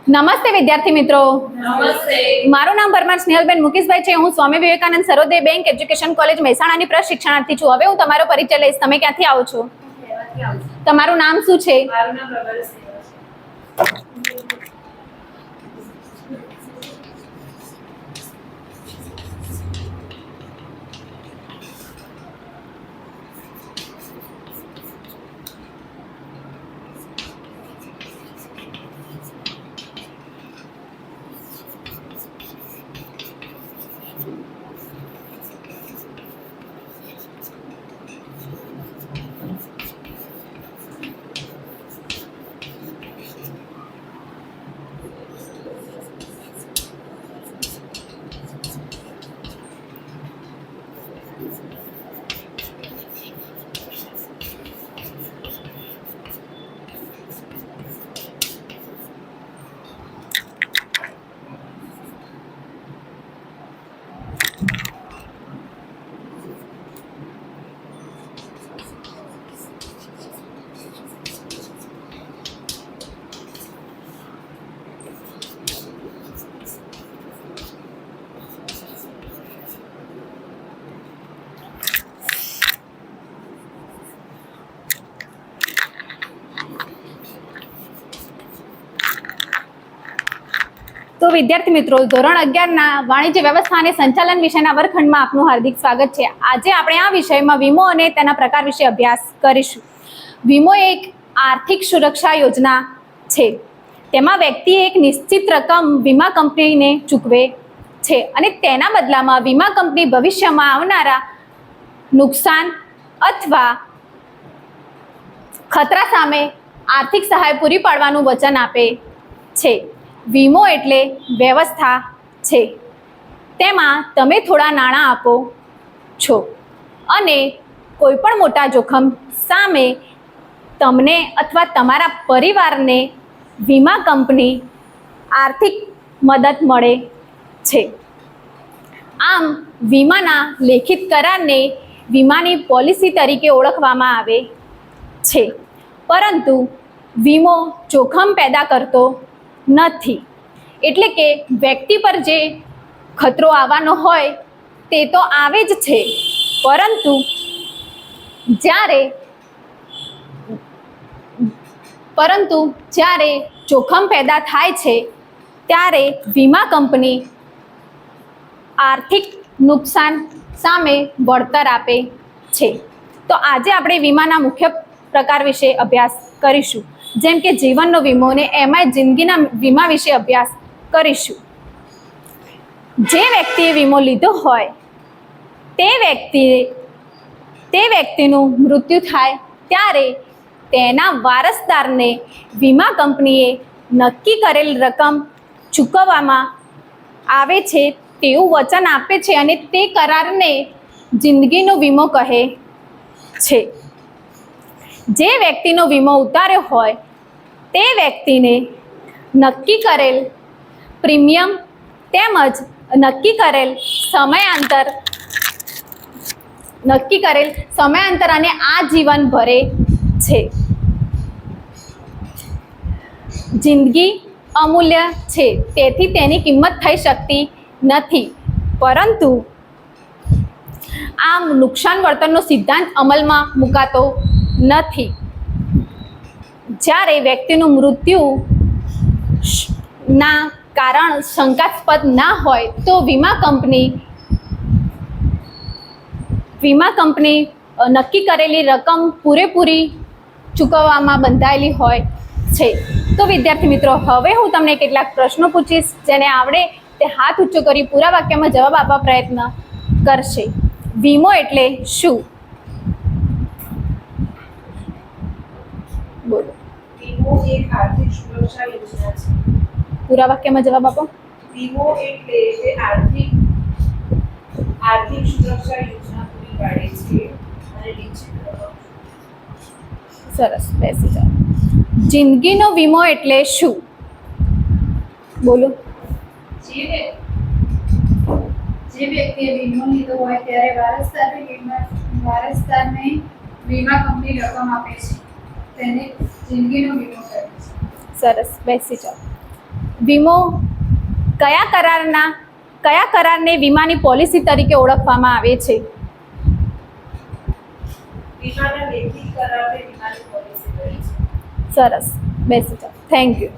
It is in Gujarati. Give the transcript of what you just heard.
નમસ્તે વિદ્યાર્થી મિત્રો. નમસ્તે. મારું નામ પરમાર સ્નેહલબેન મુકેશભાઈ છે. હું સ્વામી વિવેકાનંદ સર્વોદય બેંક એજ્યુકેશન કોલેજ મહેસાણાની પ્રશિક્ષણાર્થી છું. હવે હું તમારો પરિચય લઈશ. તમે ક્યાંથી આવો છો? તમારું નામ શું છે? મારું નામ પ્રભારી છે. તો વિદ્યાર્થી મિત્રો, ધોરણ 11ના વાણિજ્ય વ્યવસ્થા અને સંચાલન વિષયના વર્ગખંડમાં આપનું હાર્દિક સ્વાગત છે. આજે આપણે આ વિષયમાં વીમો અને તેના પ્રકાર વિશે અભ્યાસ કરીશું. વીમો એક આર્થિક સુરક્ષા યોજના છે. તેમાં વ્યક્તિ એક નિશ્ચિત રકમ વીમા કંપનીને ચૂકવે છે અને તેના બદલામાં વીમા કંપની ભવિષ્યમાં આવનારા નુકસાન અથવા ખતરા સામે આર્થિક સહાય પૂરી પાડવાનું વચન આપે છે. વીમો એટલે વ્યવસ્થા છે. તેમાં તમે થોડા નાણાં આપો છો અને કોઈ પણ મોટા જોખમ સામે તમને અથવા તમારા પરિવારને વીમા કંપની આર્થિક મદદ મળે છે. આમ વીમાના લેખિત કરારને વીમાની પોલિસી તરીકે ઓળખવામાં આવે છે. પરંતુ વીમો જોખમ પેદા કરતો નથી. એટલે કે વ્યક્તિ પર જે ખતરો આવવાનો હોય તે તો આવે જ છે, પરંતુ જ્યારે જોખમ પેદા થાય છે ત્યારે વીમા કંપની આર્થિક નુકસાન સામે વળતર આપે છે. તો આજે આપણે વીમાના મુખ્ય પ્રકાર વિશે અભ્યાસ કરીશું, જેમ કે જીવનનો વીમો અને એમાંય જિંદગીના વીમા વિશે અભ્યાસ કરીશું. જે વ્યક્તિએ વીમો લીધો હોય તે વ્યક્તિનું મૃત્યુ થાય ત્યારે તેના વારસદારને વીમા કંપનીએ નક્કી કરેલ રકમ ચૂકવવામાં આવે છે તેવું વચન આપે છે અને તે કરારને જિંદગીનો વીમો કહે છે. જે વ્યક્તિનો વીમો ઉતાર્યો હોય તે વ્યક્તિને નક્કી કરેલ પ્રીમિયમ તેમજ નક્કી કરેલ સમયાંતર અને આજીવન ભરે છે. જિંદગી અમૂલ્ય છે, તેથી તેની કિંમત થઈ શકતી નથી. પરંતુ આમ નુકસાન વળતરનો સિદ્ધાંત અમલમાં મુકાતો નથી. જ્યારે વ્યક્તિનું મૃત્યુ ના કારણ શંકાસ્પદ ના હોય તો વીમા કંપની નક્કી કરેલી રકમ પૂરેપૂરી ચૂકવવામાં બંધાયેલી હોય છે. તો વિદ્યાર્થી મિત્રો, હવે હું તમને કેટલાક પ્રશ્નો પૂછીશ. જેને આવડે તે હાથ ઊંચો કરી પૂરા વાક્યમાં જવાબ આપવા પ્રયત્ન કરશે. વીમો એટલે શું? બોલો. વીમો એક આર્થિક સુરક્ષા યોજના છે. પૂરા વાક્યમાં જવાબ આપો. વીમો એટલે આર્થિક સુરક્ષા યોજના પૂરી પાડે છે અને નિશ્ચિત રકમ. સરસ, બેસી જાઓ. જિંદગીનો વીમો એટલે શું? બોલો. જે વ્યક્તિએ વીમો લીધો હોય ત્યારે વારસદારને વીમા કંપની રકમ આપે છે તેને જિંદગીનો વીમો કહે છે. સરસ, બેસી જાઓ. વીમો કયા કરારને વીમાની પોલિસી તરીકે ઓળખવામાં આવે છે? વીમાના લેખિત કરારને વીમાની પોલિસી કહે છે. સરસ, બેસી જાઓ. Thank you.